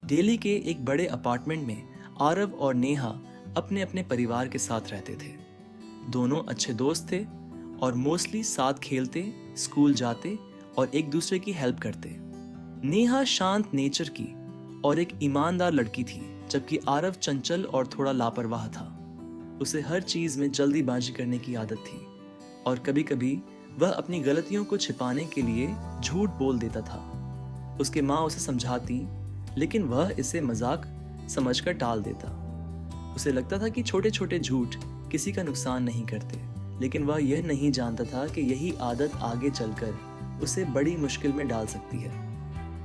दिल्ली के एक बड़े अपार्टमेंट में आरव और नेहा अपने अपने परिवार के साथ रहते थे। दोनों अच्छे दोस्त थे और मोस्टली साथ खेलते, स्कूल जाते और एक दूसरे की हेल्प करते। नेहा शांत नेचर की और एक ईमानदार लड़की थी, जबकि आरव चंचल और थोड़ा लापरवाह था। उसे हर चीज में जल्दीबाजी करने की आदत थी और कभी कभी वह अपनी गलतियों को छिपाने के लिए झूठ बोल देता था। उसकी माँ उसे समझाती, लेकिन वह इसे मजाक समझकर टाल देता। उसे लगता था कि छोटे छोटे झूठ किसी का नुकसान नहीं करते, लेकिन वह यह नहीं जानता था कि यही आदत आगे चलकर उसे बड़ी मुश्किल में डाल सकती है।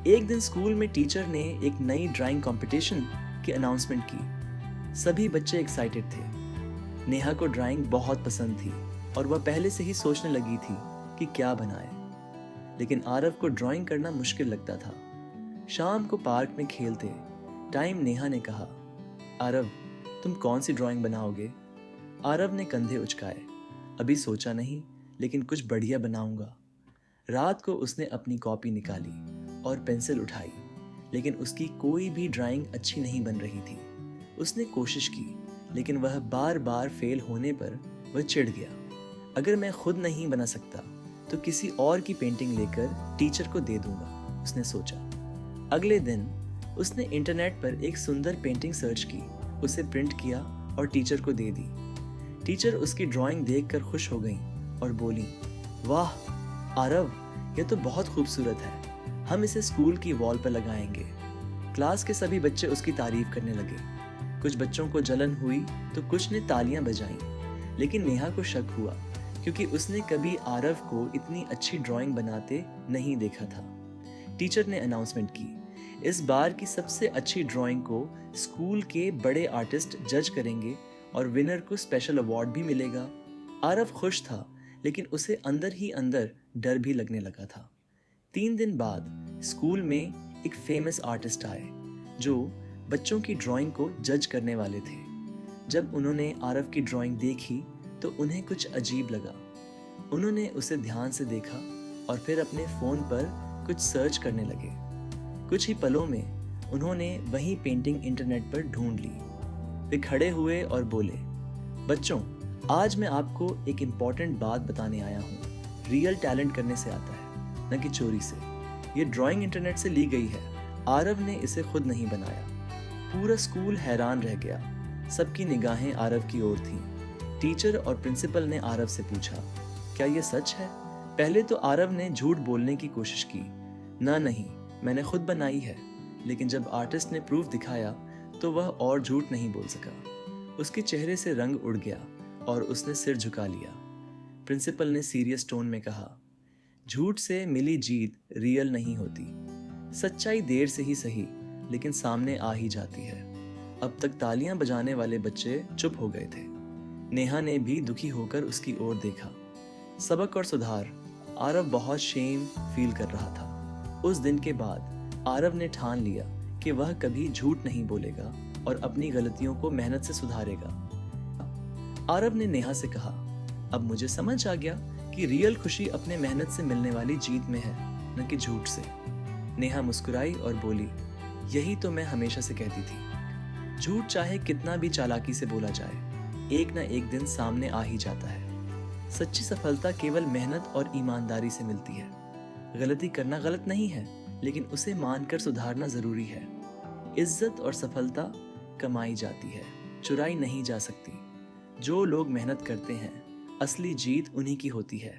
एक दिन स्कूल में टीचर ने एक नई ड्राइंग कंपटीशन की अनाउंसमेंट की। सभी बच्चे एक्साइटेड थे। नेहा को ड्राइंग बहुत पसंद थी और वह पहले से ही सोचने लगी थी कि क्या बनाए, लेकिन आरव को ड्राइंग करना मुश्किल लगता था। शाम को पार्क में खेलते टाइम नेहा ने कहा, आरव, तुम कौन सी ड्राइंग बनाओगे? आरव ने कंधे उचकाए, अभी सोचा नहीं, लेकिन कुछ बढ़िया बनाऊंगा। रात को उसने अपनी कॉपी निकाली और पेंसिल उठाई, लेकिन उसकी कोई भी ड्राइंग अच्छी नहीं बन रही थी। उसने कोशिश की, लेकिन वह बार बार फेल होने पर वह चिढ़ गया। अगर मैं खुद नहीं बना सकता तो किसी और की पेंटिंग लेकर टीचर को दे दूंगा, उसने सोचा। अगले दिन उसने इंटरनेट पर एक सुंदर पेंटिंग सर्च की, उसे प्रिंट किया और टीचर को दे दी। टीचर उसकी ड्राइंग देखकर खुश हो गई और बोली, वाह आरव, यह तो बहुत खूबसूरत है, हम इसे स्कूल की वॉल पर लगाएंगे। क्लास के सभी बच्चे उसकी तारीफ करने लगे। कुछ बच्चों को जलन हुई तो कुछ ने तालियां बजाईं, लेकिन नेहा को शक हुआ क्योंकि उसने कभी आरव को इतनी अच्छी ड्राइंग बनाते नहीं देखा था। टीचर ने अनाउंसमेंट की, इस बार की सबसे अच्छी ड्राइंग को स्कूल के बड़े आर्टिस्ट जज करेंगे और विनर को स्पेशल अवार्ड भी मिलेगा। आरव खुश था, लेकिन उसे अंदर ही अंदर डर भी लगने लगा था। 3 दिन बाद स्कूल में एक फेमस आर्टिस्ट आए जो बच्चों की ड्राइंग को जज करने वाले थे। जब उन्होंने आरव की ड्राइंग देखी तो उन्हें कुछ अजीब लगा। उन्होंने उसे ध्यान से देखा और फिर अपने फोन पर कुछ सर्च करने लगे। कुछ ही पलों में उन्होंने वही पेंटिंग इंटरनेट पर ढूंढ ली। वे खड़े हुए और बोले, बच्चों, आज मैं आपको एक इम्पॉर्टेंट बात बताने आया हूँ। रियल टैलेंट करने से आता है, न कि चोरी से। ये ड्राइंग इंटरनेट से ली गई है। आरव ने इसे खुद नहीं बनाया। पूरा स्कूल हैरान रह गया। सबकी निगाहें आरव की ओर थीं। टीचर और प्रिंसिपल ने आरव से पूछा, क्या ये सच है? पहले तो आरव ने झूठ बोलने की कोशिश की, ना नहीं, मैंने खुद बनाई है। लेकिन जब आर्टिस्ट ने प्रूफ दिखाया तो वह और झूठ नहीं बोल सका। उसके चेहरे से रंग उड़ गया और उसने सिर झुका लिया। प्रिंसिपल ने सीरियस टोन में कहा, झूठ से मिली जीत रियल नहीं होती। सच्चाई देर से ही सही, लेकिन सामने आ ही जाती है। अब तक तालियां बजाने वाले बच्चे चुप हो गए थे। नेहा ने भी दुखी होकर उसकी ओर देखा। सबक और सुधार। आरव बहुत शेम फील कर रहा था। उस दिन के बाद आरव ने ठान लिया कि वह कभी झूठ नहीं बोलेगा और अपनी गलतियों को मेहनत से सुधारेगा। आरव ने नेहा से कहा, अब मुझे समझ आ गया कि रियल खुशी अपने मेहनत से मिलने वाली जीत में है, न कि झूठ से। नेहा मुस्कुराई और बोली, यही तो मैं हमेशा से कहती थी। झूठ चाहे कितना भी चालाकी से बोला जाए, एक ना एक दिन सामने आ ही जाता है। सच्ची सफलता केवल मेहनत और ईमानदारी से मिलती है। गलती करना गलत नहीं है, लेकिन उसे मानकर सुधारना जरूरी है। इज्जत और सफलता कमाई जाती है, चुराई नहीं जा सकती। जो लोग मेहनत करते हैं, असली जीत उन्हीं की होती है।